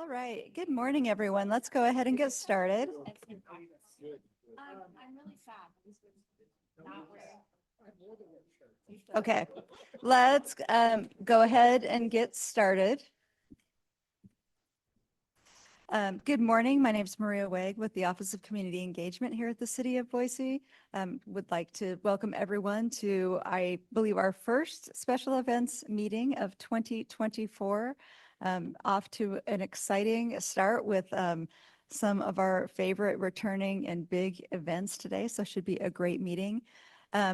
All right. Good morning, everyone. Let's go ahead and get started. I'm really sad. Okay, let's go ahead and get started. Good morning. My name is Maria Wegg with the Office of Community Engagement here at the City of Boise. Would like to welcome everyone to, I believe, our first special events meeting of 2024. Off to an exciting start with some of our favorite returning and big events today, so should be a great meeting.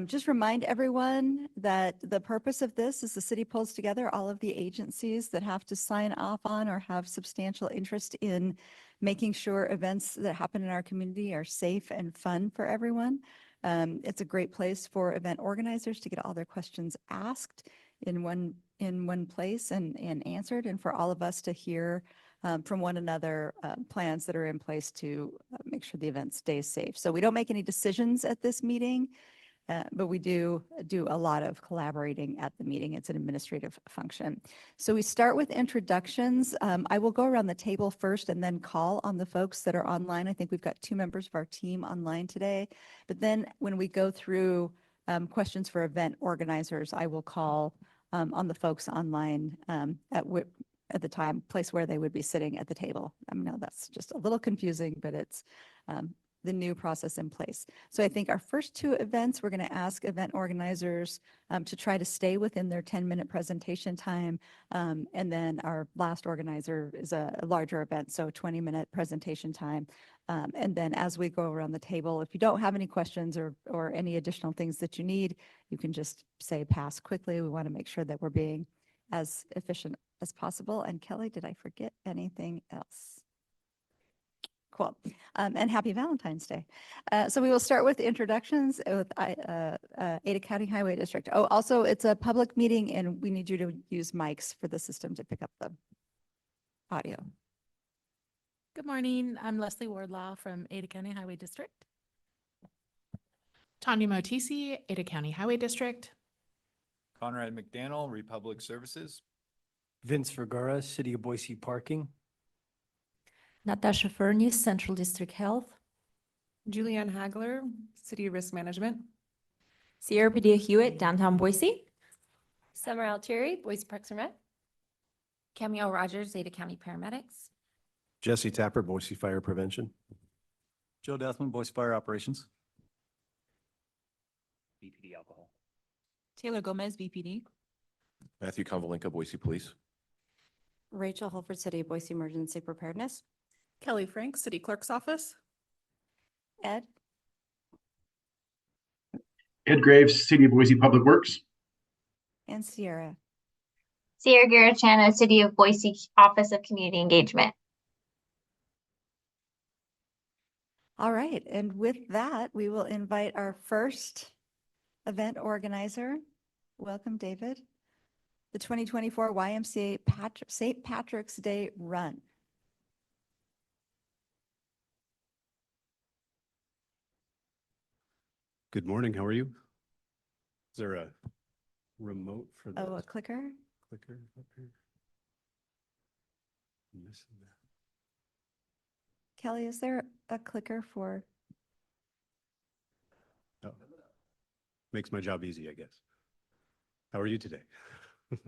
Just remind everyone that the purpose of this is the city pulls together all of the agencies that have to sign off on or have substantial interest in making sure events that happen in our community are safe and fun for everyone. It's a great place for event organizers to get all their questions asked in one place and answered, and for all of us to hear from one another plans that are in place to make sure the event stays safe. So we don't make any decisions at this meeting. But we do a lot of collaborating at the meeting. It's an administrative function. So we start with introductions. I will go around the table first and then call on the folks that are online. I think we've got 2 members of our team online today. But then when we go through questions for event organizers, I will call on the folks online at the place where they would be sitting at the table. I know that's just a little confusing, but it's the new process in place. So I think our first 2 events, we're going to ask event organizers to try to stay within their 10-minute presentation time. And then our last organizer is a larger event, so 20-minute presentation time. And then as we go around the table, if you don't have any questions or any additional things that you need, you can just say pass quickly. We want to make sure that we're being as efficient as possible. And Kelly, did I forget anything else? Cool. And happy Valentine's Day. So we will start with introductions with Ada County Highway District. Oh, also it's a public meeting and we need you to use mics for the system to pick up the audio. Good morning. I'm Leslie Wardlaw from Ada County Highway District. Tanya Motisi, Ada County Highway District. Conrad McDaniel, Republic Services. Vince Vergara, City of Boise Parking. Natasha Furniss, Central District Health. Julianne Hagler, City Risk Management. Sierra Padilla Hewitt, Downtown Boise. Summer Altieri, Boise Parks and Rec. Camille Rogers, Ada County Paramedics. Jesse Tapper, Boise Fire Prevention. Joe Deathman, Boise Fire Operations. BPD Alcohol. Taylor Gomez, BPD. Matthew Konvalinka, Boise Police. Rachel Holford, City of Boise Emergency Preparedness. Kelly Frank, City Clerk's Office. Ed? Ed Graves, City of Boise Public Works. And Sierra. Sierra Garachana, City of Boise Office of Community Engagement. All right, and with that, we will invite our first event organizer. Welcome, David. The 2024 YMCA St. Patrick's Day Run. Good morning. How are you? Is there a remote for this? Oh, a clicker? Clicker up here. I'm missing that. Kelly, is there a clicker for? Oh. Makes my job easy, I guess. How are you today? All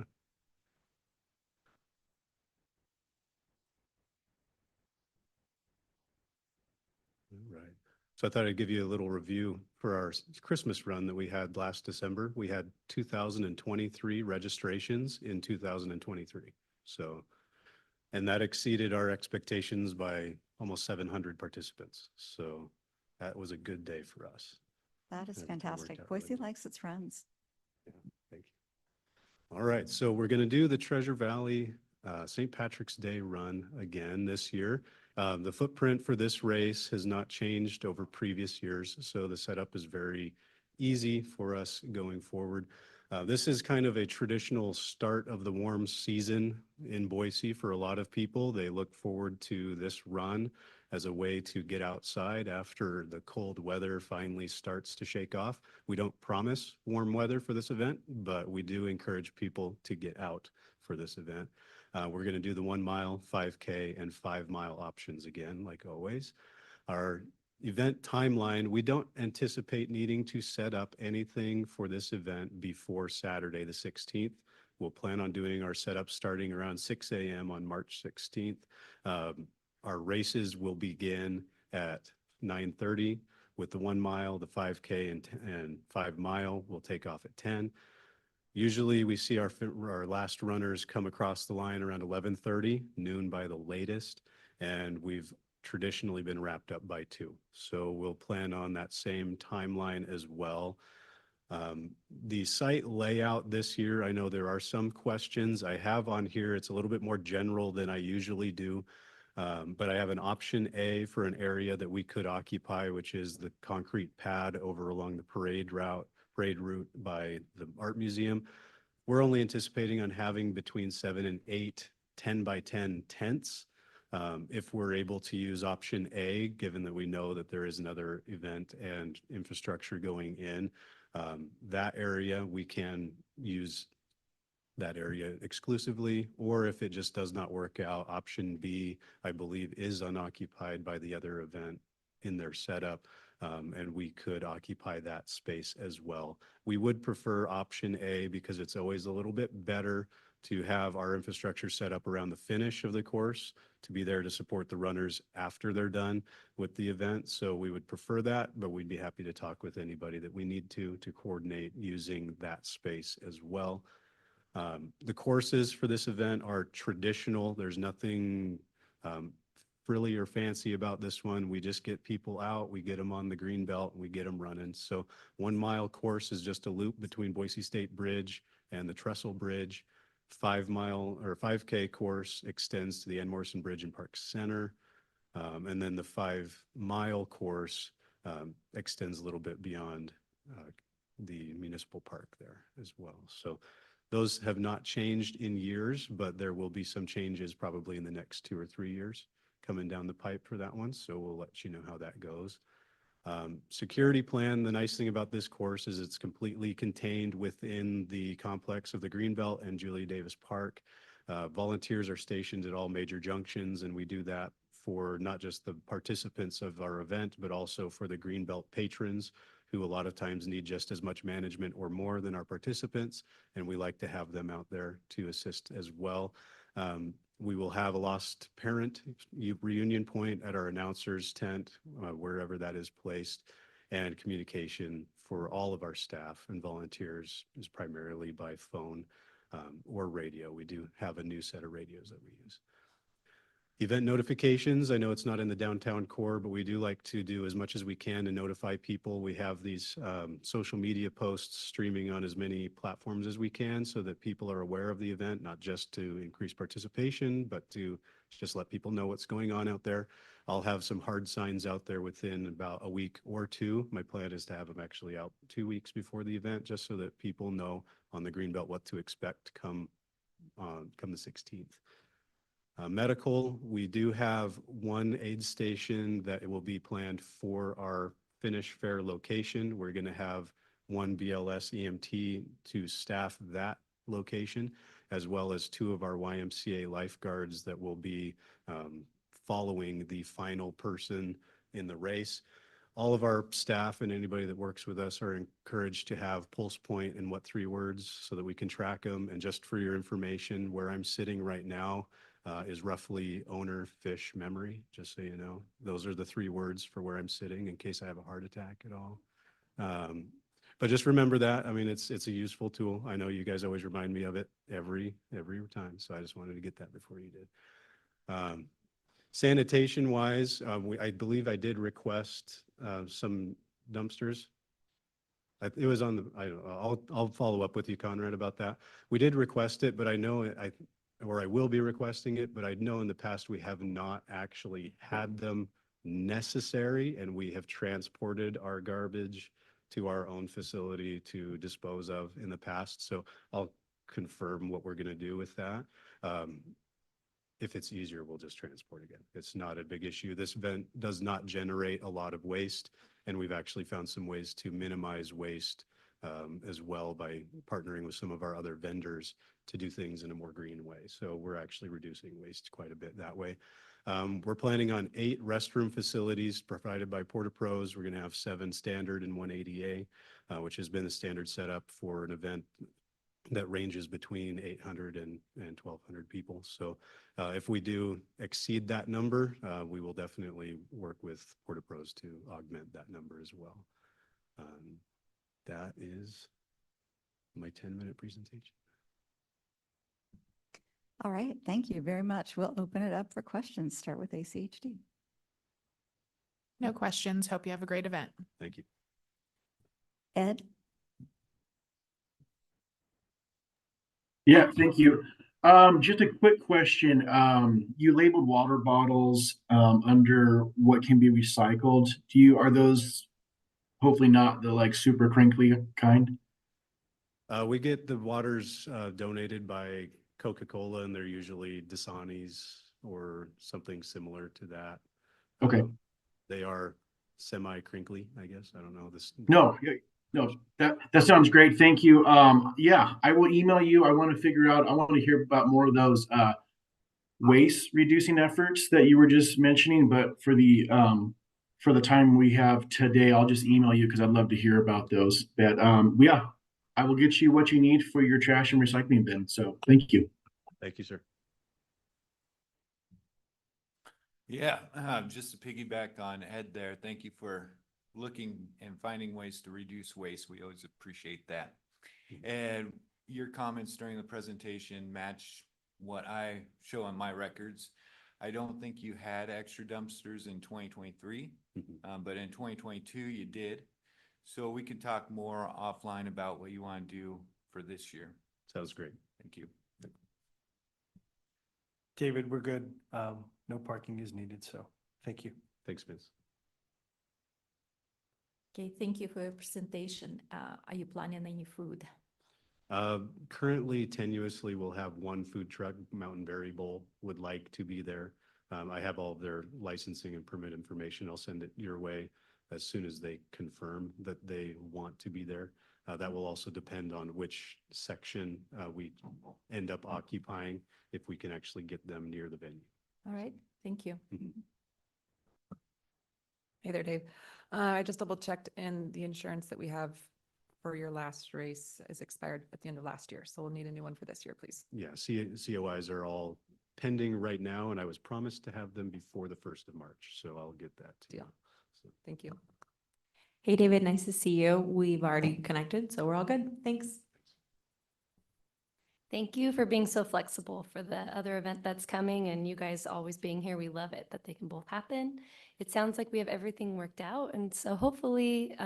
right. So I thought I'd give you a little review for our Christmas run that we had last December. We had 2,023 registrations in 2023. So, and that exceeded our expectations by almost 700 participants. So that was a good day for us. That is fantastic. Boise likes its runs. Yeah, thank you. All right, so we're going to do the Treasure Valley St. Patrick's Day run again this year. The footprint for this race has not changed over previous years, so the setup is very easy for us going forward. This is kind of a traditional start of the warm season in Boise for a lot of people. They look forward to this run as a way to get outside after the cold weather finally starts to shake off. We don't promise warm weather for this event, but we do encourage people to get out for this event. We're going to do the 1 mile, 5K, and 5 mile options again, like always. Our event timeline, we don't anticipate needing to set up anything for this event before Saturday, the 16th. We'll plan on doing our setup starting around 6 a.m. on March 16th. Our races will begin at 9:30 with the 1 mile, the 5K, and 5 mile. We'll take off at 10. Usually we see our last runners come across the line around 11:30, noon by the latest, and we've traditionally been wrapped up by 2. So we'll plan on that same timeline as well. The site layout this year, I know there are some questions I have on here. It's a little bit more general than I usually do. But I have an option A for an area that we could occupy, which is the concrete pad over along the parade route by the art museum. We're only anticipating on having between 7 and 8 10-by-10 tents. If we're able to use option A, given that we know that there is another event and infrastructure going in, that area, we can use that area exclusively, or if it just does not work out, option B, I believe, is unoccupied by the other event in their setup, and we could occupy that space as well. We would prefer option A because it's always a little bit better to have our infrastructure set up around the finish of the course, to be there to support the runners after they're done with the event. So we would prefer that, but we'd be happy to talk with anybody that we need to coordinate using that space as well. The courses for this event are traditional. There's nothing frilly or fancy about this one. We just get people out, we get them on the green belt, and we get them running. So 1 mile course is just a loop between Boise State Bridge and the Trestle Bridge. 5 mile or 5K course extends to the Ann Morrison Bridge and Park Center. And then the 5 mile course extends a little bit beyond the municipal park there as well. So those have not changed in years, but there will be some changes probably in the next 2 or 3 years coming down the pipe for that one. So we'll let you know how that goes. Security plan, the nice thing about this course is it's completely contained within the complex of the Greenbelt and Julia Davis Park. Volunteers are stationed at all major junctions, and we do that for not just the participants of our event, but also for the Greenbelt patrons, who a lot of times need just as much management or more than our participants, and we like to have them out there to assist as well. We will have a lost parent reunion point at our announcer's tent, wherever that is placed, and communication for all of our staff and volunteers is primarily by phone or radio. We do have a new set of radios that we use. Event notifications, I know it's not in the downtown core, but we do like to do as much as we can to notify people. We have these social media posts streaming on as many platforms as we can so that people are aware of the event, not just to increase participation, but to just let people know what's going on out there. I'll have some hard signs out there within about a week or 2. My plan is to have them actually out 2 weeks before the event, just so that people know on the Greenbelt what to expect come the 16th. Medical, we do have 1 aid station that will be planned for our finish fair location. We're going to have 1 BLS EMT to staff that location, as well as 2 of our YMCA lifeguards that will be following the final person in the race. All of our staff and anybody that works with us are encouraged to have pulse point and what 3 words so that we can track them. And just for your information, where I'm sitting right now is roughly owner, fish, memory, just so you know. Those are the 3 words for where I'm sitting in case I have a heart attack at all. But just remember that. I mean, it's a useful tool. I know you guys always remind me of it every time. So I just wanted to get that before you did. Sanitation wise, I believe I did request some dumpsters. It was on the, I don't know, I'll follow up with you, Conrad, about that. We did request it, but I know I will be requesting it, but I know in the past we have not actually had them necessary, and we have transported our garbage to our own facility to dispose of in the past. So I'll confirm what we're going to do with that. If it's easier, we'll just transport again. It's not a big issue. This event does not generate a lot of waste, and we've actually found some ways to minimize waste as well by partnering with some of our other vendors to do things in a more green way. So we're actually reducing waste quite a bit that way. We're planning on 8 restroom facilities provided by Porta Pros. We're going to have 7 standard and 1 ADA, which has been the standard setup for an event that ranges between 800 and 1,200 people. So if we do exceed that number, we will definitely work with Porta Pros to augment that number as well. That is my 10-minute presentation. All right, thank you very much. We'll open it up for questions. Start with ACHD. No questions. Hope you have a great event. Thank you. Ed? Yeah, thank you. Just a quick question. You labeled water bottles under what can be recycled. Are those hopefully not the like super crinkly kind? We get the waters donated by Coca-Cola, and they're usually Dasani's or something similar to that. Okay. They are semi-crinkly, I guess. I don't know this. No, that sounds great. Thank you. Yeah, I will email you. I want to hear about more of those waste reducing efforts that you were just mentioning, but for the time we have today, I'll just email you because I'd love to hear about those. But yeah, I will get you what you need for your trash and recycling bin. So thank you. Thank you, sir. Yeah, just to piggyback on Ed there, thank you for looking and finding ways to reduce waste. We always appreciate that. And your comments during the presentation match what I show on my records. I don't think you had extra dumpsters in 2023, but in 2022 you did. So we can talk more offline about what you want to do for this year. Sounds great. Thank you. David, we're good. No parking is needed, so thank you. Thanks, Vince. Okay, thank you for your presentation. Are you planning any food? Currently, tenuously, we'll have 1 food truck. Mountain Berry Bowl would like to be there. I have all of their licensing and permit information. I'll send it your way as soon as they confirm that they want to be there. That will also depend on which section we end up occupying, if we can actually get them near the venue. All right, thank you. Hey there, Dave. I just double checked and the insurance that we have for your last race is expired at the end of last year. So we'll need a new one for this year, please. Yeah, COIs are all pending right now, and I was promised to have them before the 1st of March. So I'll get that to you. Deal. So. Thank you. Hey, David, nice to see you. We've already connected, so we're all good. Thanks. Thank you for being so flexible for the other event that's coming and you guys always being here. We love it that they can both happen. It sounds like we have everything worked out. And so hopefully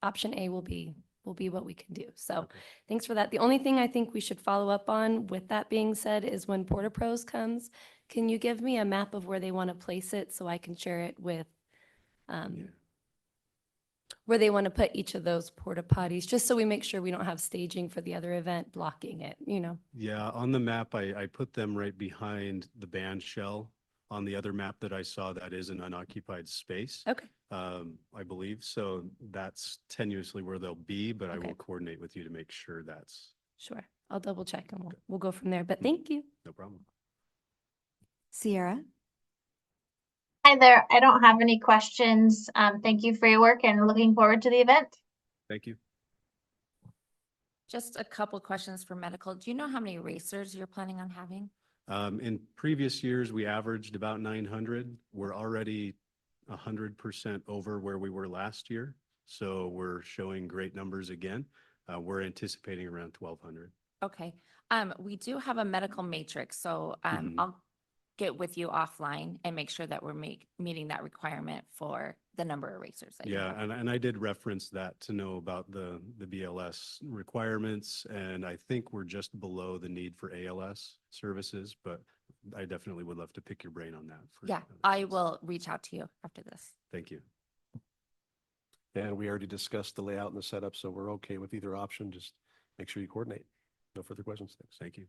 option A will be what we can do. So thanks for that. The only thing I think we should follow up on with that being said is when Porta Pros comes, can you give me a map of where they want to place it so I can share it with where they want to put each of those porta potties, just so we make sure we don't have staging for the other event blocking it, you know? Yeah, on the map, I put them right behind the band shell. On the other map that I saw, that is an unoccupied space. Okay. I believe. So that's tenuously where they'll be, but I Okay. will coordinate with you to make sure that's Sure. I'll double check and we'll go from there. But thank you. no problem. Sierra? Hi there. I don't have any questions. Thank you for your work and looking forward to the event. Thank you. Just a couple questions for medical. Do you know how many racers you're planning on having? In previous years, we averaged about 900. We're already 100% over where we were last year. So we're showing great numbers again. We're anticipating around 1,200. Okay. We do have a medical matrix, so Mhm. I'll get with you offline and make sure that we're meeting that requirement for the number of racers. that you Yeah, have. and I did reference that to know about the BLS requirements, and I think we're just below the need for ALS services, but I definitely would love to pick your brain on that. Yeah, I will reach out to you after this. Thank you. And we already discussed the layout and the setup, so we're okay with either option. Just make sure you coordinate. No further questions. Thanks. Thank you.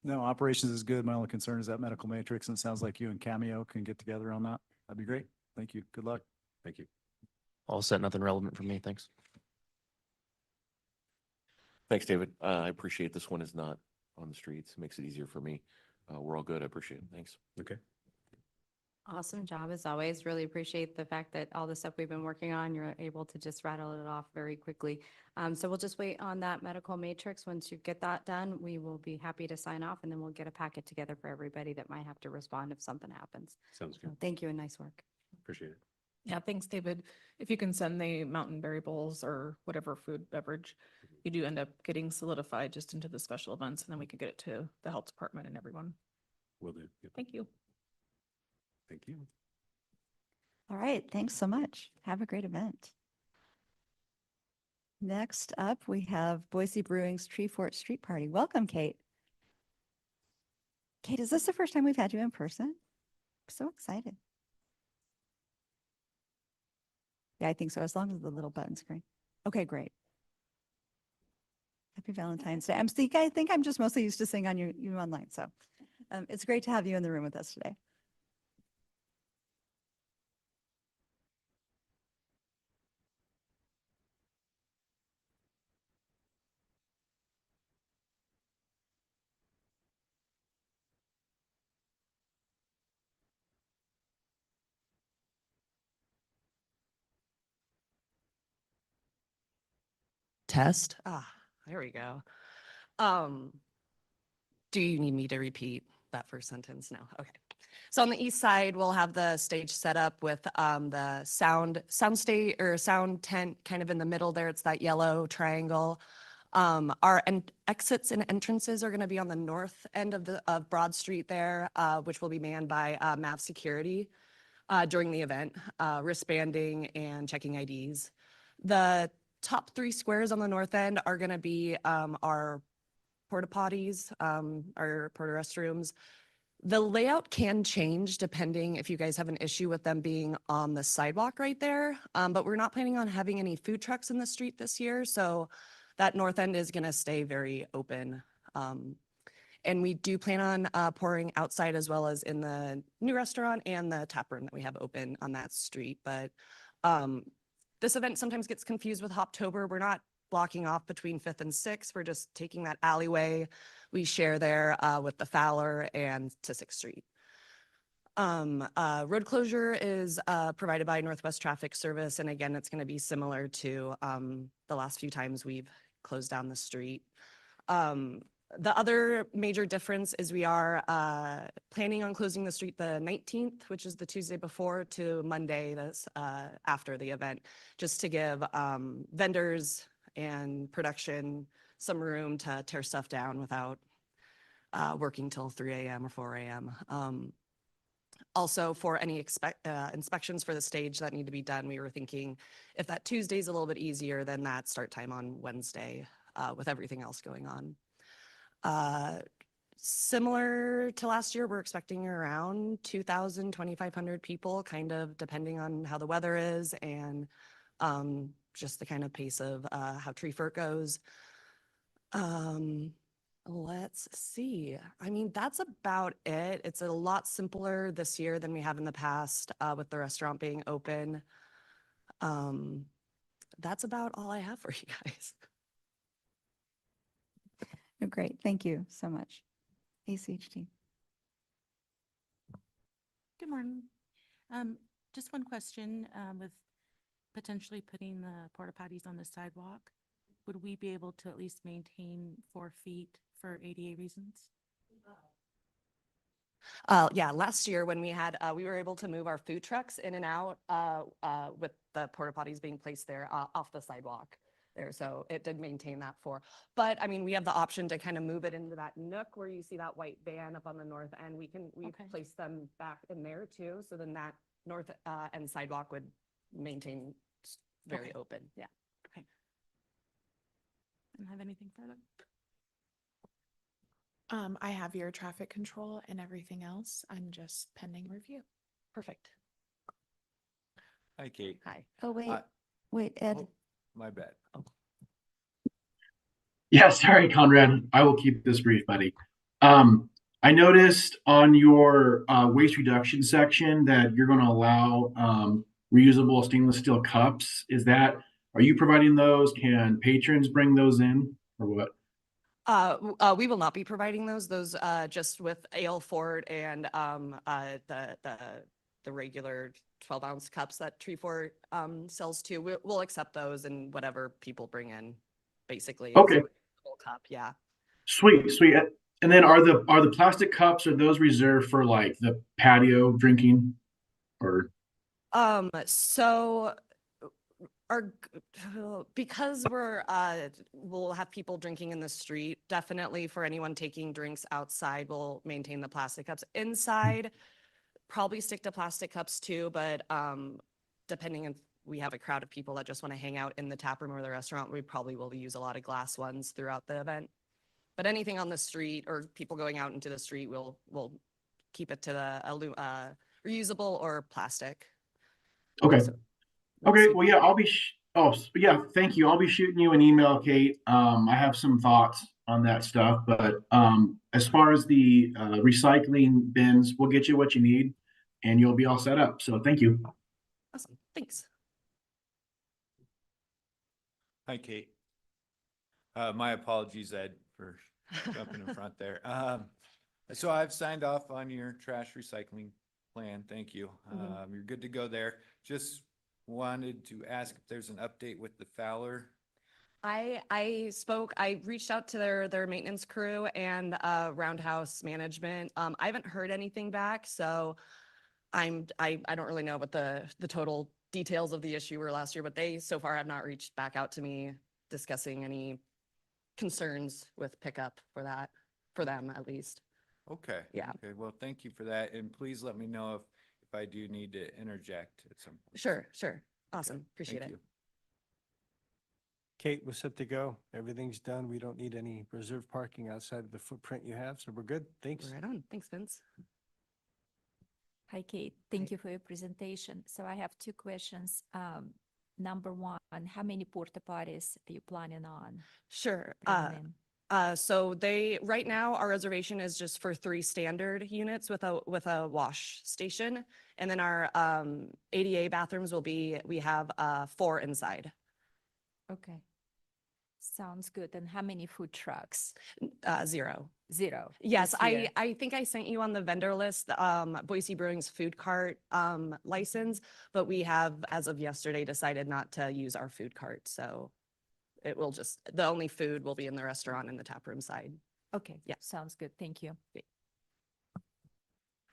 No, operations is good. My only concern is that medical matrix, and it sounds like you and Cameo can get together on that. That'd be great. Thank you. Good luck. Thank you. All set, nothing relevant for me, thanks. Thanks, David. I appreciate this one is not on the streets. Makes it easier for me. We're all good. I appreciate it. Thanks. Okay. Awesome job as always. Really appreciate the fact that all the stuff we've been working on, you're able to just rattle it off very quickly. So we'll just wait on that medical matrix. Once you get that done, we will be happy to sign off and then we'll get a packet together for everybody that might have to respond if something happens. Sounds So good. thank you and nice work. Appreciate it. Yeah, thanks, David. If you can send the mountain berry bowls or whatever food beverage, you do end up getting solidified just into the special events, and then we can get it to the health department and everyone. Will do. Yep. Thank you. Thank you. All right, thanks so much. Have a great event. Next up, we have Boise Brewing's Tree Fort Street Party. Welcome, Kate. Kate, is this the first time we've had you in person? I'm so excited. Yeah, I think so, as long as the little button screen. Okay, great. Happy Valentine's Day. I think I'm just mostly used to seeing on you online, so it's great to have you in the room with us today. Test. There we go. Do you need me to repeat that first sentence? No. Okay. So on the east side, we'll have the stage set up with the sound stage or sound tent kind of in the middle there. It's that yellow triangle. Our exits and entrances are going to be on the north end of Broad Street there, which will be manned by MAV security during the event, wristbanding and checking IDs. The top 3 squares on the north end are going to be our porta potties, our porta restrooms. The layout can change depending if you guys have an issue with them being on the sidewalk right there. But we're not planning on having any food trucks in the street this year. So that north end is going to stay very open. And we do plan on pouring outside as well as in the new restaurant and the tap room that we have open on that street. But this event sometimes gets confused with Hoptober. We're not blocking off between 5th and 6th. We're just taking that alleyway we share there with the Fowler and to 6th Street. Road closure is provided by Northwest Traffic Service. And again, it's going to be similar to the last few times we've closed down the street. The other major difference is we are planning on closing the street the 19th, which is the Tuesday before, to Monday that's after the event, just to give vendors and production some room to tear stuff down without working till 3 a.m. or 4 a.m. Also, for any inspections for the stage that need to be done, we were thinking if that Tuesday is a little bit easier, then that start time on Wednesday with everything else going on. Similar to last year, we're expecting around 2,000, 2,500 people, kind of depending on how the weather is and just the kind of pace of how Tree Fort goes. Let's see. I mean, that's about it. It's a lot simpler this year than we have in the past with the restaurant being open. That's about all I have for you guys. Oh, great. Thank you so much. ACHD. Good morning. Just one question, with potentially putting the porta potties on the sidewalk, would we be able to at least maintain 4 feet for ADA reasons? Yeah, last year when we had, we were able to move our food trucks in and out with the porta potties being placed there off the sidewalk there. So it did maintain that 4. But I mean, we have the option to kind of move it into that nook where you see that white van up on the north end. We place them back in there too. So then that north end sidewalk would maintain very open. Yeah. Okay. I don't have anything further. I have your traffic control and everything else. I'm just pending review. Perfect. Hi, Kate. Hi. Oh, wait, Hi. wait, Ed. Oh, my bad. Yeah, sorry, Conrad. I will keep this brief, buddy. I noticed on your waste reduction section that you're going to allow reusable stainless steel cups. Are you providing those? Can patrons bring those in? or what? We will not be providing those, just with Ale Fort and, the regular 12-ounce cups that Tree Fort, sells too. We'll accept those and whatever people bring in, basically. It's Okay. a Full cup, yeah. Sweet, sweet. And then are the plastic cups, are those reserved for like the patio drinking? Or, So our, because we'll have people drinking in the street, definitely for anyone taking drinks outside, we'll maintain the plastic cups. Inside, probably stick to plastic cups too, but, depending if we have a crowd of people that just want to hang out in the tap room or the restaurant, we probably will use a lot of glass ones throughout the event. But anything on the street or people going out into the street, we'll keep it to the reusable or plastic. okay. So Okay, well, yeah, yeah, thank you. I'll be shooting you an email, Kate. I have some thoughts on that stuff, but as far as the recycling bins, we'll get you what you need and you'll be all set up. So thank you. Awesome, thanks. Hi, Kate. My apologies, Ed, for jumping in front there. So I've signed off on your trash recycling plan. Thank you. You're good to go there. Just wanted to ask if there's an update with the Fowler. I reached out to their maintenance crew and Roundhouse management. I haven't heard anything back, so I don't really know what the total details of the issue were last year, but they so far have not reached back out to me discussing any concerns with pickup for that, for them at least. Okay. Yeah. Okay, well, thank you for that. And please let me know if I do need to interject at some point. Sure. Awesome. Appreciate Thank it. you. Kate, we're set to go. Everything's done. We don't need any reserved parking outside of the footprint you have, so we're good. Thanks. Right on. Thanks, Vince. Hi, Kate. Thank you for your presentation. So I have two questions. Number one, how many porta potties are you planning on Sure. bringing in? So right now, our reservation is just for 3 standard units with a wash station. And then our ADA bathrooms we have 4 inside. Okay. Sounds good. And how many food trucks? 0. 0. Yes, this year. I think I sent you on the vendor list, Boise Brewing's food cart license, but we have, as of yesterday, decided not to use our food cart. So it will the only food will be in the restaurant and the tap room side. Okay. Yeah. Sounds good. Thank you.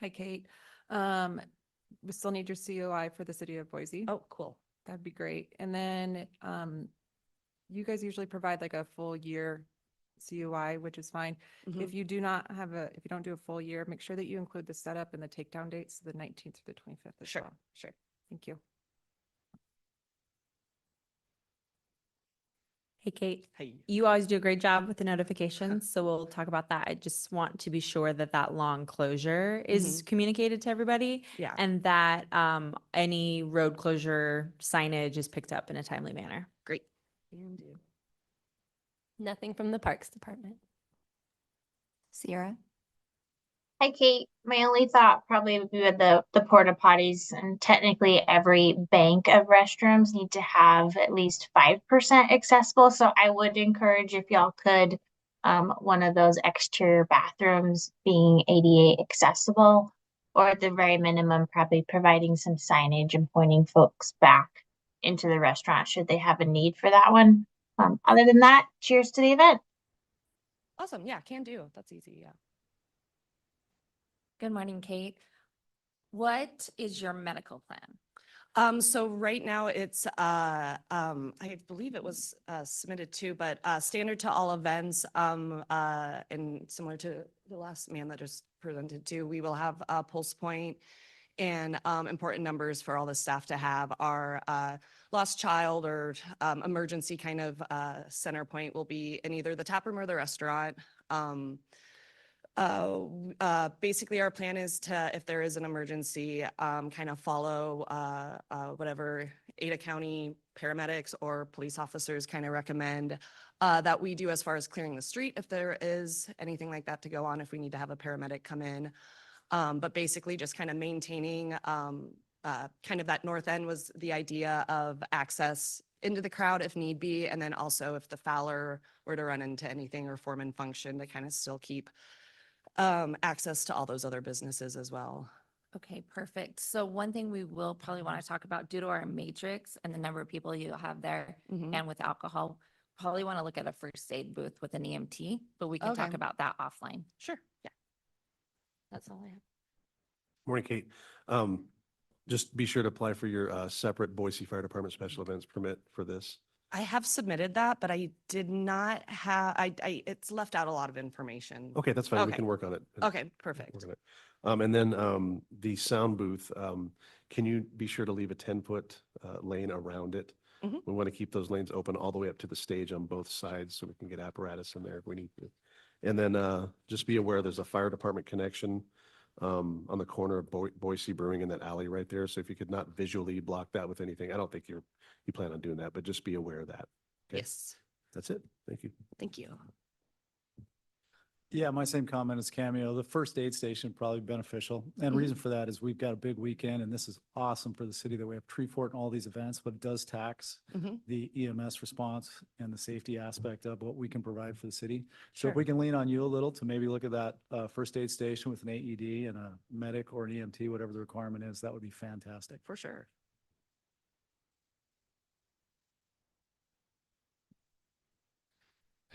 Hi, Kate. We still need your COI for the city of Boise. Oh, cool. That'd be great. And then, you guys usually provide like a full year COI, which is fine. Mhm. If you don't do a full year, make sure that you include the setup and the takedown dates, the 19th through the 25th as well. Sure. Thank you. Hey, Kate. Hey. You always do a great job with the notifications, so we'll talk about that. I just want to be sure that that long closure is communicated to everybody. Yeah. And that any road closure signage is picked up in a timely manner. Great. Nothing from the Parks Department. Sierra? Hi, Kate. My only thought probably would be with the porta potties, and technically every bank of restrooms need to have at least 5% accessible. So I would encourage if y'all could, one of those exterior bathrooms being ADA accessible, or at the very minimum, probably providing some signage and pointing folks back into the restaurant should they have a need for that one. Other than that, cheers to the event. Awesome. Yeah, can do. That's easy. Yeah. Good morning, Kate. What is your medical plan? So right now it's, I believe it was submitted to, but standard to all events, and similar to the last man that just presented to, we will have a pulse point and important numbers for all the staff to have. Our lost child or emergency kind of center point will be in either the tap room or the restaurant. Basically our plan is to, if there is an emergency, kind of follow whatever Ada County paramedics or police officers kind of recommend that we do as far as clearing the street if there is anything like that to go on, if we need to have a paramedic come in. But basically just kind of maintaining kind of that north end was the idea of access into the crowd if need be. And then also if the Fowler were to run into anything or form and function, to kind of still keep access to all those other businesses as well. Okay, perfect. So one thing we will probably want to talk about due to our matrix and the number of people you have there Mhm. and with alcohol, probably want to look at a first aid booth with an EMT, but we can talk Okay. about that offline. Sure. Yeah. That's all I have. Morning, Kate. Just be sure to apply for your separate Boise Fire Department special events permit for this. I have submitted that, but I did not have, it's left out a lot of information. Okay, that's fine. We Okay. can work on it. Okay, perfect. Work on it. And then the sound booth, can you be sure to leave a 10-foot lane around it? Mhm. We want to keep those lanes open all the way up to the stage on both sides so we can get apparatus in there if we need to. And then just be aware there's a fire department connection on the corner of Boise Brewing in that alley right there. So if you could not visually block that with anything, I don't think you plan on doing that, but just be aware of that. Okay? Yes, That's it. Thank you. thank you. Yeah, my same comment as Cameo. The first aid station probably beneficial. And the reason for that is we've got a big weekend and this is awesome for the city that we have Tree Fort and all these events, but it does tax Mhm. the EMS response and the safety aspect of what we can provide for the city. So Sure. if we can lean on you a little to maybe look at that first aid station with an AED and a medic or an EMT, whatever the requirement is, that would be fantastic. For sure.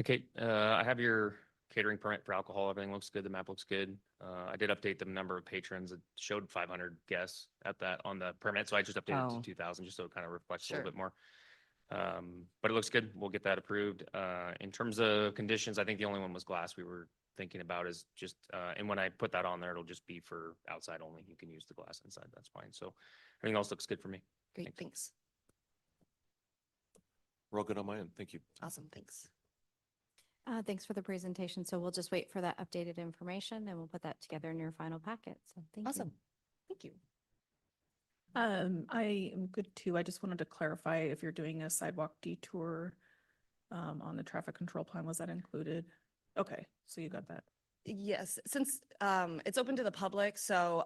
Okay, I have your catering permit for alcohol. Everything looks good. The map looks good. I did update the number of patrons. It showed 500 guests at that on the permit, so I just updated it Oh. to 2,000 just so it kind of reflects a Sure. little bit more. But it looks good. We'll get that approved. In terms of conditions, I think the only one was glass we were thinking about is just, and when I put that on there, it'll just be for outside only. You can use the glass inside. That's fine. So everything else looks good for me. Great, thanks. We're all good on my end. Thank you. Awesome, thanks. Thanks for the presentation. So we'll just wait for that updated information and we'll put that together in your final packet. So thank you. Awesome. Thank you. I am good too. I just wanted to clarify if you're doing a sidewalk detour on the traffic control plan, was that included? Okay, so you got that. Yes, since it's open to the public, so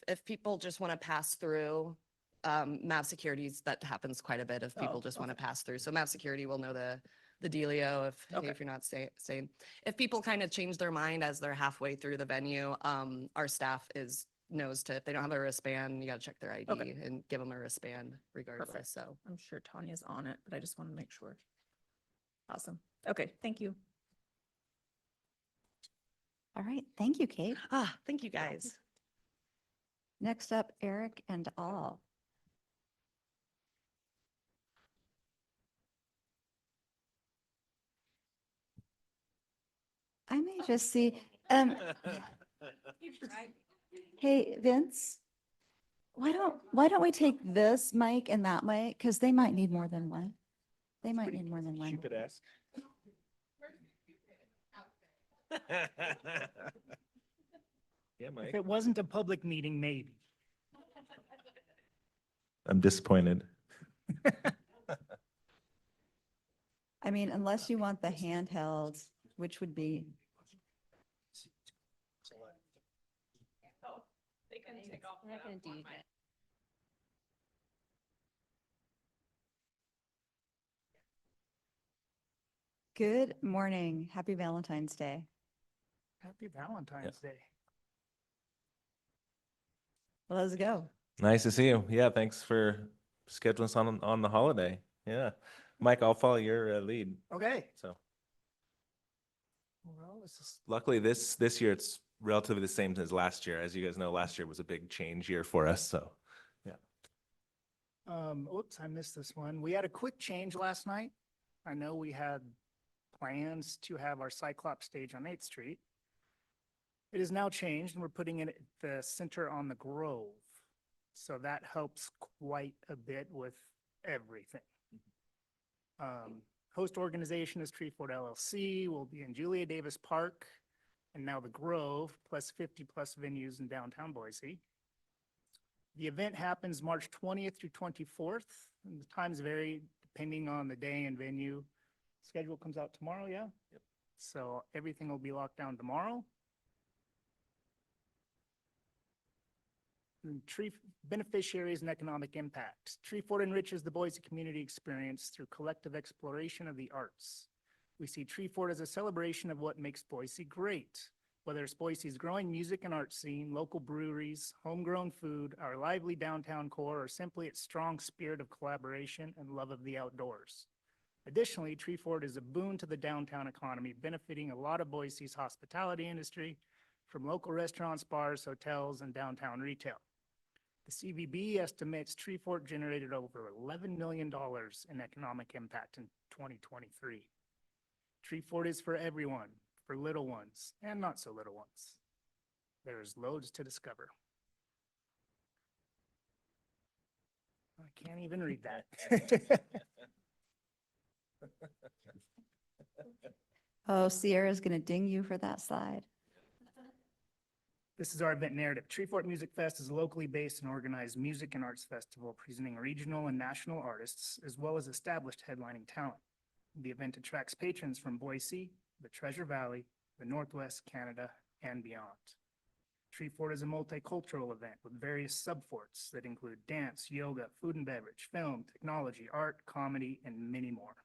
if people just want to pass through, MAP Securities, that happens quite a bit if people just want to pass through. So MAP Security will know the dealio if, hey, if you're not staying. If people kind of change their mind as they're halfway through the venue, our staff knows to, if they don't have a wristband, you got to check their ID and give them a wristband regardless. Perfect. So I'm sure Tanya's on it, but I just want to make sure. Awesome. Okay, thank you. All right, thank you, Kate. Thank you guys. Next up, Eric and All. I may just see, hey, Vince, why don't we take this mic and that mic? Because they might need more than one. They might need more than one. Stupid ass. Yeah, If it wasn't a public meeting, maybe. I'm disappointed. I mean, unless you want the handheld, which would be, We're not gonna do that. good morning. Happy Valentine's Day. Happy Valentine's Day. Let's go. Nice to see you. Yeah, thanks for scheduling us on the holiday. Yeah. Mike, I'll follow your lead. Okay. So Well, this is, luckily this year it's relatively the same as last year. As you guys know, last year was a big change year for us. So yeah. oops, I missed this one. We had a quick change last night. I know we had plans to have our Cyclops stage on 8th Street. It is now changed and we're putting it at the center on the Grove. So that helps quite a bit with everything. Host organization is Tree Fort LLC, will be in Julia Davis Park and now the Grove, plus 50 plus venues in downtown Boise. The event happens March 20th through 24th, and the times vary depending on the day and venue. Schedule comes out tomorrow, yeah? Yep. So everything will be locked down tomorrow. And Tree beneficiaries and economic impact. Treefort enriches the Boise community experience through collective exploration of the arts. We see Treefort as a celebration of what makes Boise great, whether it's Boise's growing music and art scene, local breweries, homegrown food, our lively downtown core, or simply its strong spirit of collaboration and love of the outdoors. Additionally, Treefort is a boon to the downtown economy, benefiting a lot of Boise's hospitality industry, from local restaurants, bars, hotels, and downtown retail. The CVB estimates Treefort generated over $11 million in economic impact in 2023. Treefort is for everyone, for little ones and not so little ones. There's loads to discover. I can't even read that. Oh, Sierra's going to ding you for that slide. This is our event narrative. Treefort Music Fest is a locally based and organized music and arts festival presenting regional and national artists, as well as established headlining talent. The event attracts patrons from Boise, the Treasure Valley, the Northwest Canada, and beyond. Treefort is a multicultural event with various subforts that include dance, yoga, food and beverage, film, technology, art, comedy, and many more.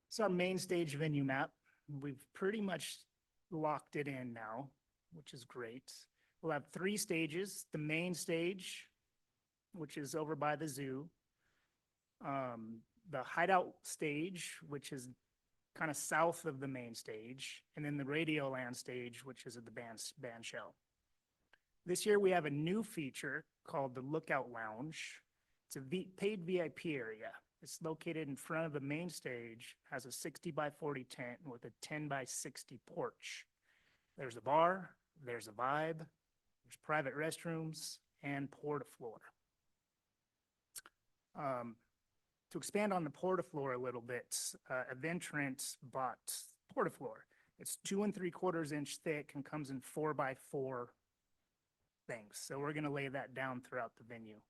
It's our main stage venue map. We've pretty much locked it in now, which is great. We'll have 3 stages. The main stage, which is over by the zoo. The hideout stage, which is kind of south of the main stage, and then the Radioland stage, which is at the band shell. This year we have a new feature called the Lookout Lounge. It's a paid VIP area. It's located in front of the main stage, has a 60 by 40 tent with a 10 by 60 porch. There's a bar, there's a vibe, there's private restrooms, and porta-floor. To expand on the porta-floor a little bit, Eventrent bought porta-floor. It's 2 3/4 inch thick and comes in 4 by 4 things. So we're gonna lay that down throughout the venue.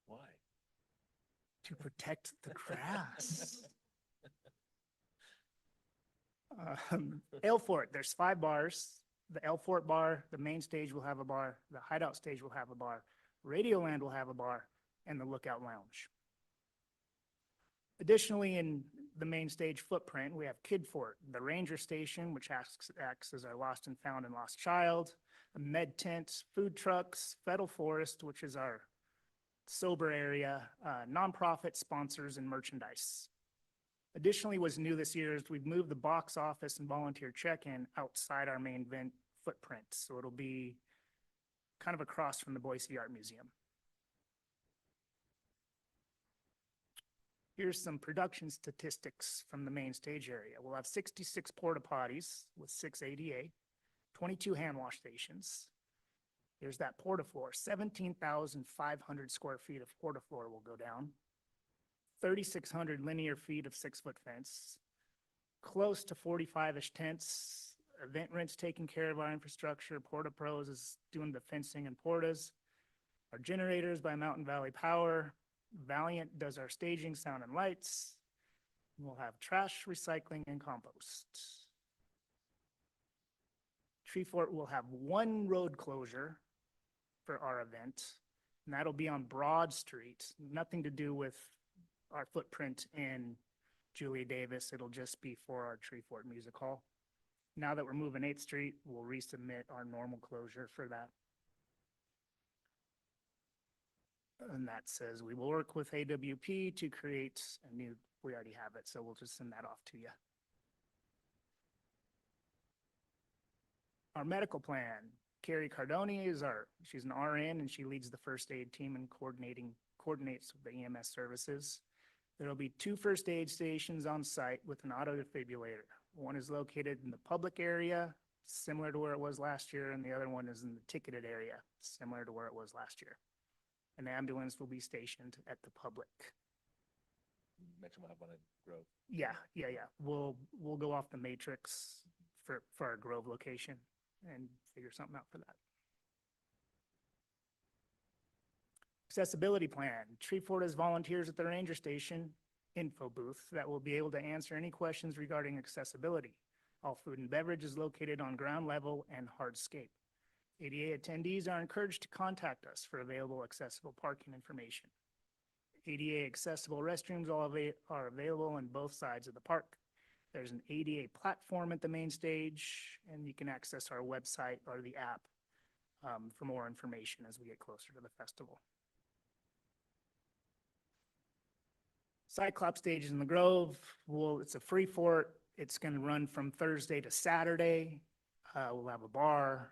Why? To protect the grass. Ale Fort, there's 5 bars. The Ale Fort bar, the main stage will have a bar, the hideout stage will have a bar, Radioland will have a bar, and the Lookout Lounge. Additionally, in the main stage footprint, we have Kid Fort, the ranger station, which acts as our lost and found and lost child, a med tent, food trucks, Fettle Forest, which is our sober area, nonprofit sponsors, and merchandise. Additionally, what's new this year is we've moved the box office and volunteer check-in outside our main event footprint. So it'll be kind of across from the Boise Art Museum. Here's some production statistics from the main stage area. We'll have 66 porta potties with 6 ADA, 22 hand wash stations. There's that porta floor, 17,500 square feet of porta floor will go down, 3,600 linear feet of 6-foot fence, close to 45-ish tents. Event Rent's taking care of our infrastructure. Porta Pros is doing the fencing and portas. Our generators by Mountain Valley Power. Valiant does our staging, sound, and lights. We'll have trash, recycling, and compost. Treefort will have 1 road closure for our event, and that'll be on Broad Street. Nothing to do with our footprint in Julia Davis. It'll just be for our Treefort Music Hall. Now that we're moving 8th Street, we'll resubmit our normal closure for that. And that says we will work with AWP to create a new, we already have it, so we'll just send that off to you. Our medical plan, Carrie Cardoni is she's an RN and she leads the first aid team and coordinates with the EMS services. There'll be 2 first aid stations on site with an auto defibrillator. One is located in the public area, similar to where it was last year, and the other one is in the ticketed area, similar to where it was last year. An ambulance will be stationed at the public. Mention we'll have one at Grove. Yeah. We'll go off the matrix for our Grove location and figure something out for that. Accessibility plan. Treefort has volunteers at the ranger station info booth that will be able to answer any questions regarding accessibility. All food and beverage is located on ground level and hardscape. ADA attendees are encouraged to contact us for available accessible parking information. ADA accessible restrooms are available on both sides of the park. There's an ADA platform at the main stage, and you can access our website or the app for more information as we get closer to the festival. Cyclops Stage is in the Grove. Well, it's a free for it. It's going to run from Thursday to Saturday. We'll have a bar.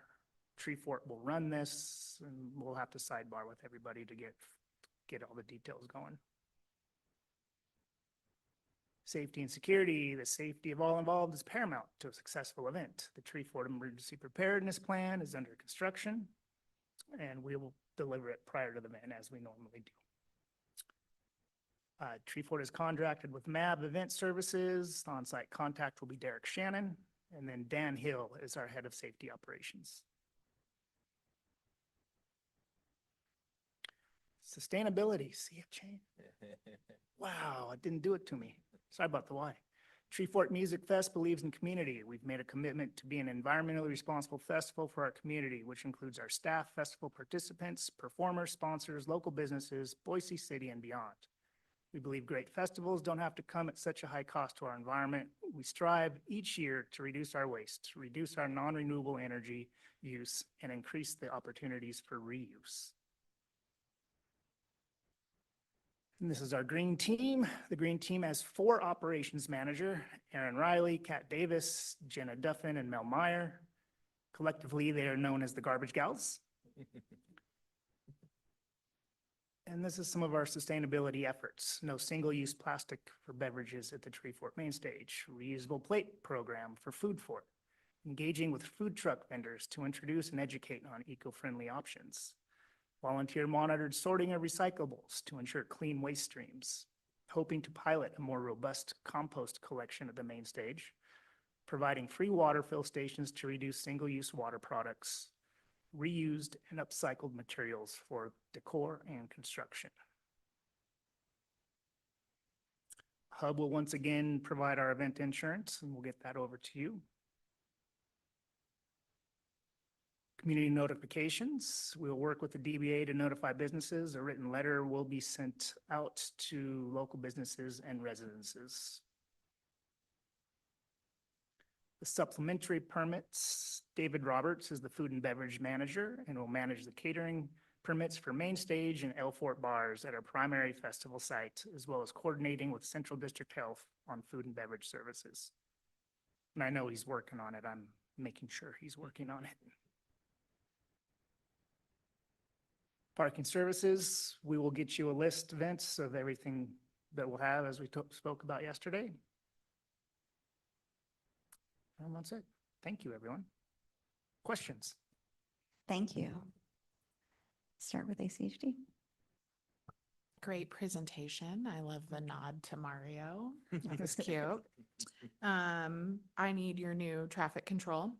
Tree Fort will run this, and we'll have to sidebar with everybody to get all the details going. Safety and security. The safety of all involved is paramount to a successful event. The Tree Fort Emergency Preparedness Plan is under construction, and we will deliver it prior to the event as we normally do. Tree Fort is contracted with MAB Event Services. On-site contact will be Derek Shannon, and then Dan Hill is our head of safety operations. Sustainability, see it change? Wow, it didn't do it to me. Sorry about the why. Tree Fort Music Fest believes in community. We've made a commitment to be an environmentally responsible festival for our community, which includes our staff, festival participants, performers, sponsors, local businesses, Boise City, and beyond. We believe great festivals don't have to come at such a high cost to our environment. We strive each year to reduce our waste, to reduce our non-renewable energy use, and increase the opportunities for reuse. And this is our green team. The green team has 4 operations manager, Aaron Riley, Kat Davis, Jenna Duffin, and Mel Meyer. Collectively, they are known as the Garbage Gals. And this is some of our sustainability efforts. No single-use plastic for beverages at the Tree Fort main stage. Reusable plate program for Food Fort. Engaging with food truck vendors to introduce and educate on eco-friendly options. Volunteer monitored sorting of recyclables to ensure clean waste streams. Hoping to pilot a more robust compost collection at the main stage. Providing free water fill stations to reduce single-use water products. Reused and upcycled materials for decor and construction. Hub will once again provide our event insurance, and we'll get that over to you. Community notifications. We'll work with the DBA to notify businesses. A written letter will be sent out to local businesses and residences. The supplementary permits, David Roberts is the food and beverage manager and will manage the catering permits for main stage and El Fort bars at our primary festival site, as well as coordinating with Central District Health on food and beverage services. And I know he's working on it. I'm making sure he's working on it. Parking services, we will get you a list, Vince, of everything that we'll have as we spoke about yesterday. And that's it. Thank you, everyone. Questions? Thank you. Start with ACHD. Great presentation. I love the nod to Mario. That was cute. I need your new traffic control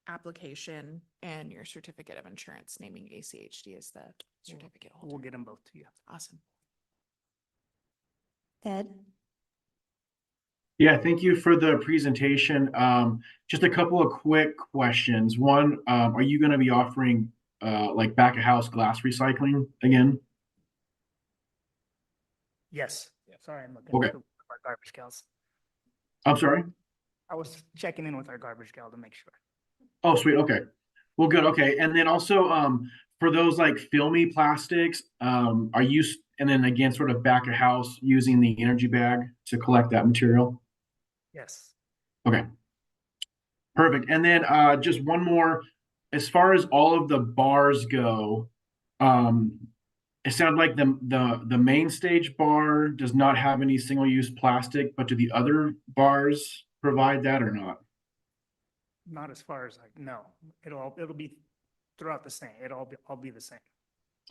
application and your certificate of insurance, naming ACHD as the certificate holder. We'll get them both to you. Awesome. Ed? Yeah, thank you for the presentation. Just a couple of quick questions. One, are you going to be offering like back of house glass recycling again? Yes. Sorry, I'm looking Okay. through our garbage gals. I'm sorry? I was checking in with our garbage gal to make sure. Oh, sweet. Okay. Well, good. Okay. And then also, for those like filmy plastics, are you, and then again, sort of back of house using the energy bag to collect that material? Yes. Okay. Perfect. And then, just one more, as far as all of the bars go, it sounded like the main stage bar does not have any single-use plastic, but do the other bars provide that or not? Not as far as no, it'll be throughout the same. I'll be the same.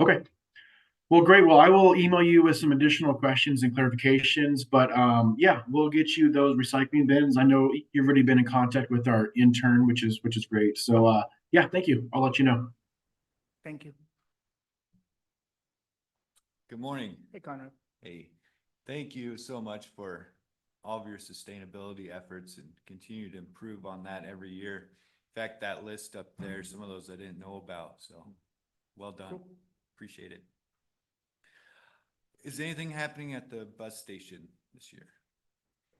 Okay. Well, great. Well, I will email you with some additional questions and clarifications, but yeah, we'll get you those recycling bins. I know you've already been in contact with our intern, which is great. So yeah, thank you. I'll let you know. Thank you. Good morning. Hey, Conrad. Hey, thank you so much for all of your sustainability efforts and continue to improve on that every year. In fact, that list up there, some of those I didn't know about, so well done. Appreciate it. Is anything happening at the bus station this year?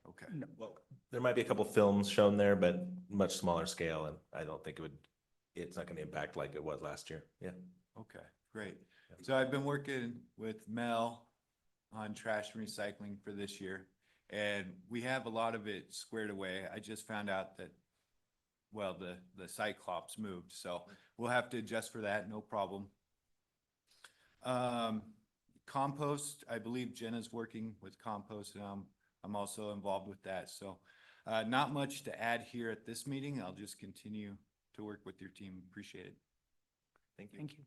Okay. Well, there might be a couple films shown there, but much smaller scale, and I don't think it's not gonna impact like it was last year. Yeah. Okay, great. So I've been working with Mel on trash and recycling for this year, and we have a lot of it squared away. I just found out that, well, the Cyclops moved, so we'll have to adjust for that, no problem. Compost, I believe Jenna's working with compost, and I'm also involved with that. So not much to add here at this meeting. I'll just continue to work with your team. Appreciate it. Thank you. Thank you.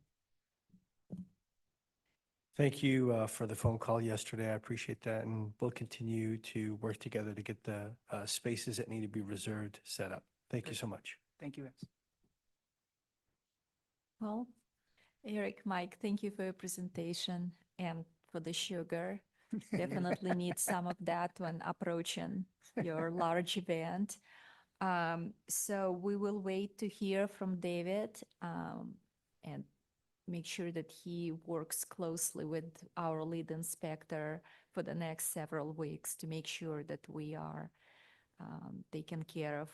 Thank you for the phone call yesterday. I appreciate that, and we'll continue to work together to get the spaces that need to be reserved set up. Thank you so much. Thank you, guys. Well, Eric, Mike, thank you for your presentation and for the sugar. Definitely need some of that when approaching your large event. So we will wait to hear from David and make sure that he works closely with our lead inspector for the next several weeks to make sure that we are taking care of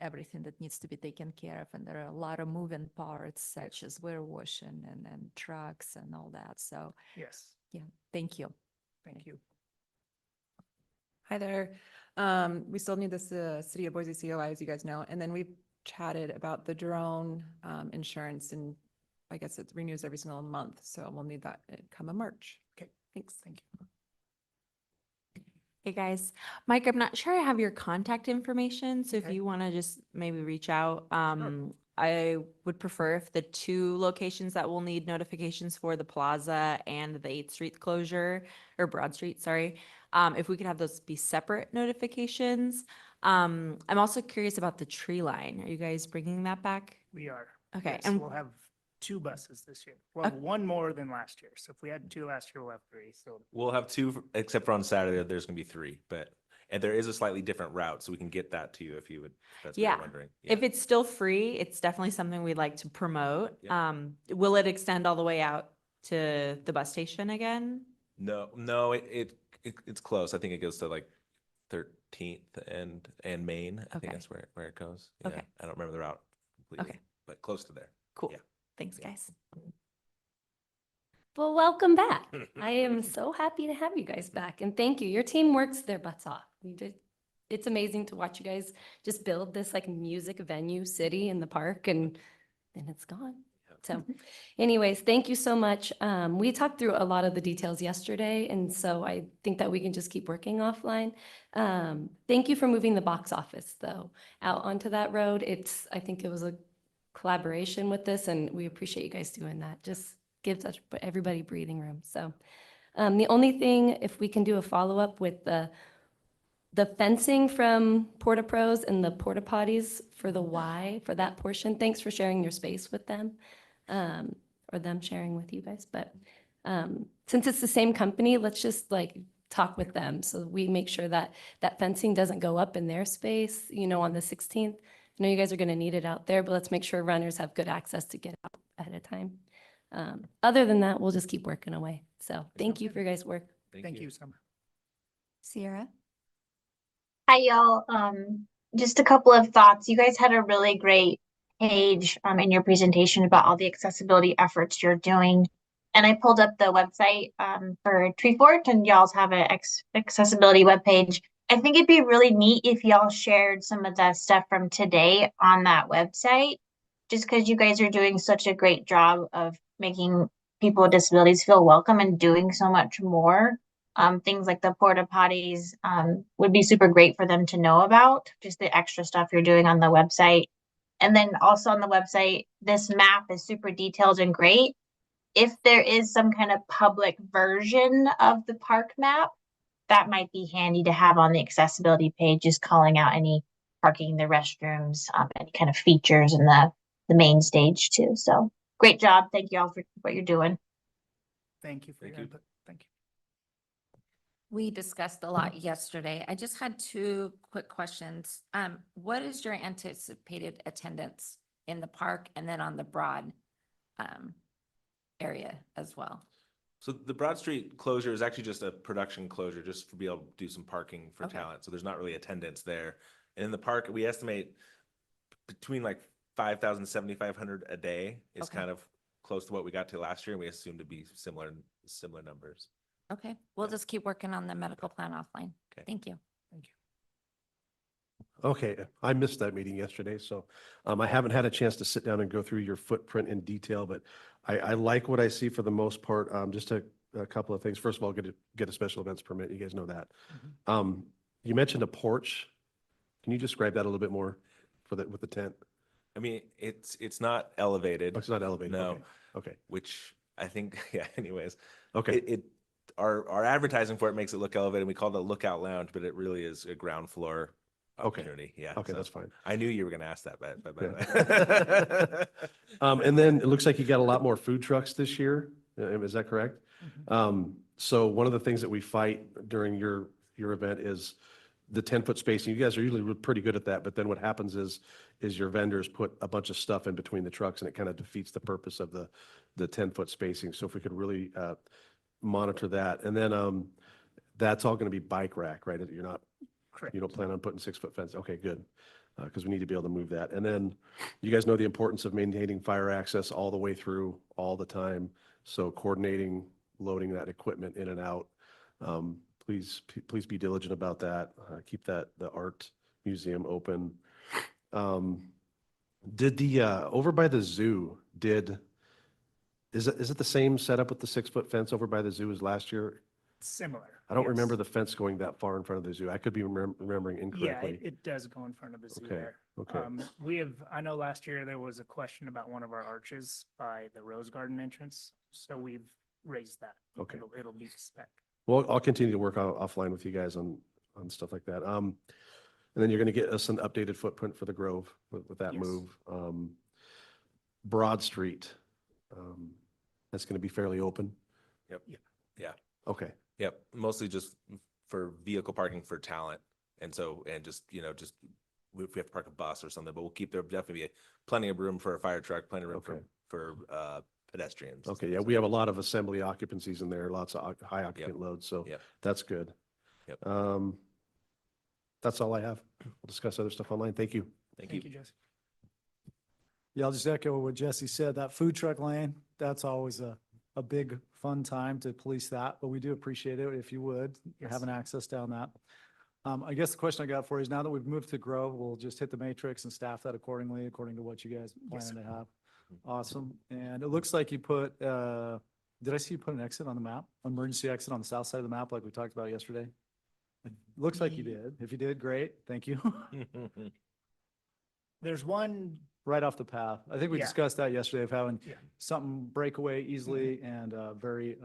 everything that needs to be taken care of. And there are a lot of moving parts such as warewashing and trucks and all that. So Yes, yeah, thank you. thank you. Hi there. We still need this City of Boise COI, as you guys know, and then we've chatted about the drone insurance, and I guess it renews every single month, so we'll need that come in March. Okay, Thanks. thank you. Hey, guys. Mike, I'm not sure I have your contact information, so if Okay. you want to just maybe reach out. I would prefer if the two locations that will need notifications for the plaza and the 8th Street closure, or Broad Street, sorry, if we could have those be separate notifications. I'm also curious about the tree line. Are you guys bringing that back? We are. Okay, Yes, and- we'll have 2 buses this year. Well, one more than last year. So if we had 2 last year, we'll have 3. So We'll have two, except for on Saturday, there's gonna be three, and there is a slightly different route, so we can get that to you if you would, if that's what you're Yeah, wondering. if it's still free, it's definitely something we'd like to promote. Will it extend all the way out to the bus station again? No, it's close. I think it goes to like 13th and Main. I think Okay. that's where it goes. Yeah, Okay. I don't remember the route completely. Okay. But close to there. Cool. Yeah. Thanks, guys. Well, welcome back. I am so happy to have you guys back, and thank you. Your team works their butts off. You did. It's amazing to watch you guys just build this like music venue city in the park, and then it's gone. So anyways, thank you so much. We talked through a lot of the details yesterday, and so I think that we can just keep working offline. Thank you for moving the box office though out onto that road. I think it was a collaboration with this, and we appreciate you guys doing that. Just gives everybody breathing room. So the only thing, if we can do a follow-up with the fencing from Porta Pros and the porta potties for the Y for that portion, thanks for sharing your space with them, or them sharing with you guys. But since it's the same company, let's just like talk with them so we make sure that that fencing doesn't go up in their space, on the 16th. I know you guys are going to need it out there, but let's make sure runners have good access to get out ahead of time. Other than that, we'll just keep working away. So thank you for your guys' work. thank you, Summer. Sierra? Hi, y'all. Just a couple of thoughts. You guys had a really great page in your presentation about all the accessibility efforts you're doing. And I pulled up the website for Treefort, and y'all's have an accessibility webpage. I think it'd be really neat if y'all shared some of that stuff from today on that website, just because you guys are doing such a great job of making people with disabilities feel welcome and doing so much more. Things like the porta potties would be super great for them to know about, just the extra stuff you're doing on the website. And then also on the website, this map is super detailed and great. If there is some kind of public version of the park map, that might be handy to have on the accessibility page, just calling out any parking, the restrooms, any kind of features in the main stage too. So great job. Thank you all for what you're doing. Thank you for Thank your you. input. Thank you. We discussed a lot yesterday. I just had two quick questions. What is your anticipated attendance in the park and then on the Broad area as well? So the Broad Street closure is actually just a production closure, just to be able to do some parking for Okay. talent. So there's not really attendance there. And in the park, we estimate between like 5,000, 7,500 a day is Okay. kind of close to what we got to last year, and we assume to be similar numbers. Okay, we'll just keep working on the medical plan offline. Okay. Thank you. Okay, I missed that meeting yesterday, so I haven't had a chance to sit down and go through your footprint in detail, but I like what I see for the most part. Just a couple of things. First of all, get a special events permit. You guys know that. You mentioned a porch. Can you describe that a little bit more with the tent? I mean, it's not elevated. Oh, it's not elevated. No. Okay. Okay. Which I think, yeah, anyways. Okay. Our advertising for it makes it look elevated. We call it a lookout lounge, but it really is a ground floor Okay. opportunity. Yeah. Okay, so that's fine. I knew you were gonna ask that, but by the way. And then it looks like you got a lot more food trucks this year. Is that correct? So one of the things that we fight during your event is the 10-foot spacing. You guys are usually pretty good at that, but then what happens is your vendors put a bunch of stuff in between the trucks and it kind of defeats the purpose of the 10-foot spacing. So if we could really monitor that. And then that's all going to be bike rack, right? You're not, Correct. you don't plan on putting 6-foot fence. Okay, good. Because we need to be able to move that. And then you guys know the importance of maintaining fire access all the way through, all the time. So coordinating, loading that equipment in and out. Please be diligent about that. Keep the art museum open. Did the over by the zoo, is it the same setup with the 6-foot fence over by the zoo as last year? Similar. I don't yes. remember the fence going that far in front of the zoo. I could be remembering Yeah, incorrectly. it does go in front of the zoo Okay, there. okay. I know last year there was a question about one of our arches by the Rose Garden entrance, so we've raised that. Okay. It'll be spec. Well, I'll continue to work offline with you guys on stuff like that. And then you're going to get us an updated footprint for the Grove with that Yes. move. Broad Street, that's going to be fairly open. Yep. Yeah. Okay. Yep. Mostly just for vehicle parking for talent. And just if we have to park a bus or something, but there'll definitely be plenty of room for a fire truck, plenty of room Okay. for pedestrians. Okay. Yeah, we have a lot of assembly occupancies in there, lots of high occupant loads. So Yep. that's good. Yep. That's all I have. We'll discuss other stuff online. Thank you. Thank you. Jesse. Yeah, I'll just echo what Jesse said. That food truck lane, that's always a big fun time to police that, but we do appreciate it if you would, having access down that. I guess the question I got for you is now that we've moved to Grove, we'll just hit the matrix and staff that accordingly, according to what you guys Yes, plan to have. Awesome. And it looks like you put, did I see you put an exit on the map? Emergency exit on the south side of the map like we talked about yesterday? It looks like you did. If you did, great. Thank you. There's one, Right off the path. I think we Yeah. discussed that yesterday of having Yeah. something break away easily and very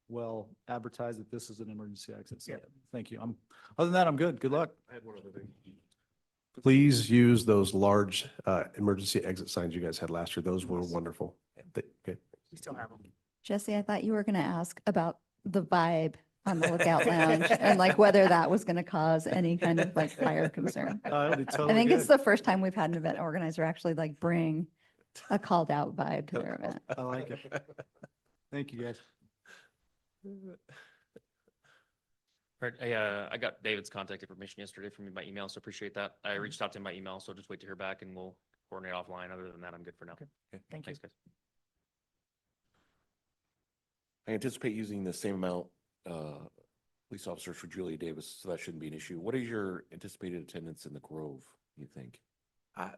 well advertised that this is an emergency exit. So Yeah. thank you. Other than that, I'm good. Good luck. I had one other thing. Please use those large emergency exit signs you guys had last year. Those were wonderful. Okay. we still have them. Jesse, I thought you were going to ask about the vibe on the Lookout Lounge and like whether that was going to cause any kind of like fire concern. It'll be I totally think it's good. the first time we've had an event organizer actually like bring a called out vibe to their event. I like it. Thank you, guys. Right, I got David's contact information yesterday from you by email, so appreciate that. I reached out to him by email, so just wait to hear back and we'll coordinate offline. Other than that, I'm good for now. Thank you. Thanks, guys. I anticipate using the same amount, police officers for Julia Davis, so that shouldn't be an issue. What is your anticipated attendance in the Grove, you think?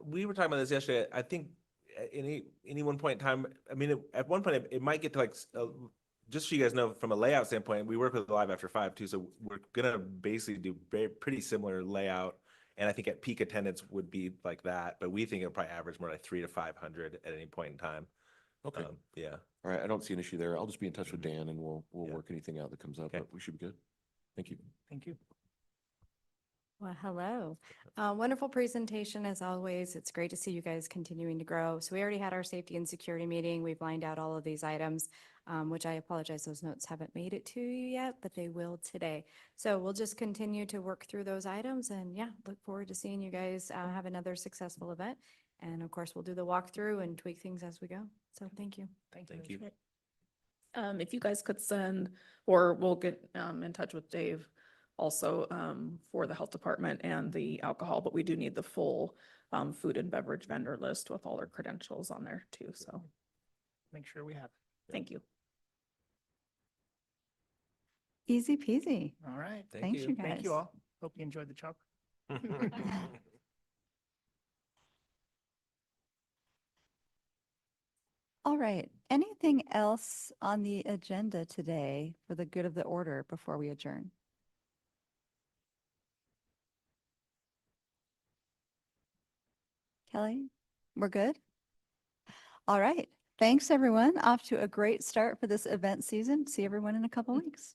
We were talking about this yesterday. I think at any one point in time, I mean, at one point it might get to like, just so you guys know, from a layout standpoint, we work with Live After 5 too. So we're gonna basically do pretty similar layout. And I think at peak attendance would be like that, but we think it'll probably average more like 300 to 500 at any point in time. Okay. Yeah. All right, I don't see an issue there. I'll just be in touch with Dan and we'll Yeah. work anything out that comes up, Okay. but we should be good. Thank you. Thank you. Well, hello. Wonderful presentation as always. It's great to see you guys continuing to grow. So we already had our safety and security meeting. We've lined out all of these items. which I apologize, those notes haven't made it to you yet, but they will today. So we'll just continue to work through those items and yeah, look forward to seeing you guys have another successful event. And of course, we'll do the walkthrough and tweak things as we go. So thank you. Thank you. If you guys could send, or we'll get in touch with Dave also for the health department and the alcohol, but we do need the full food and beverage vendor list with all their credentials on there too, so Make sure we have it. thank you. Easy peasy. All right. Thanks, you guys. Thank you all. Hope you enjoyed the chocolate. All right. Anything else on the agenda today for the good of the order before we adjourn? Kelly, we're good? All right. Thanks, everyone. Off to a great start for this event season. See everyone in a couple weeks.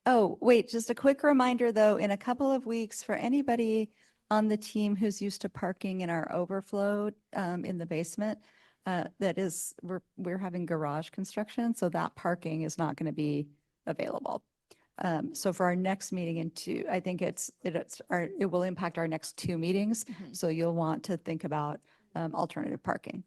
Oh, wait, just a quick reminder, though, in a couple of weeks, for anybody on the team who's used to parking in our overflow in the basement, that is, we're having garage construction, so that parking is not going to be available. So for our next meeting I think it will impact our next two meetings. So you'll want to think about alternative parking.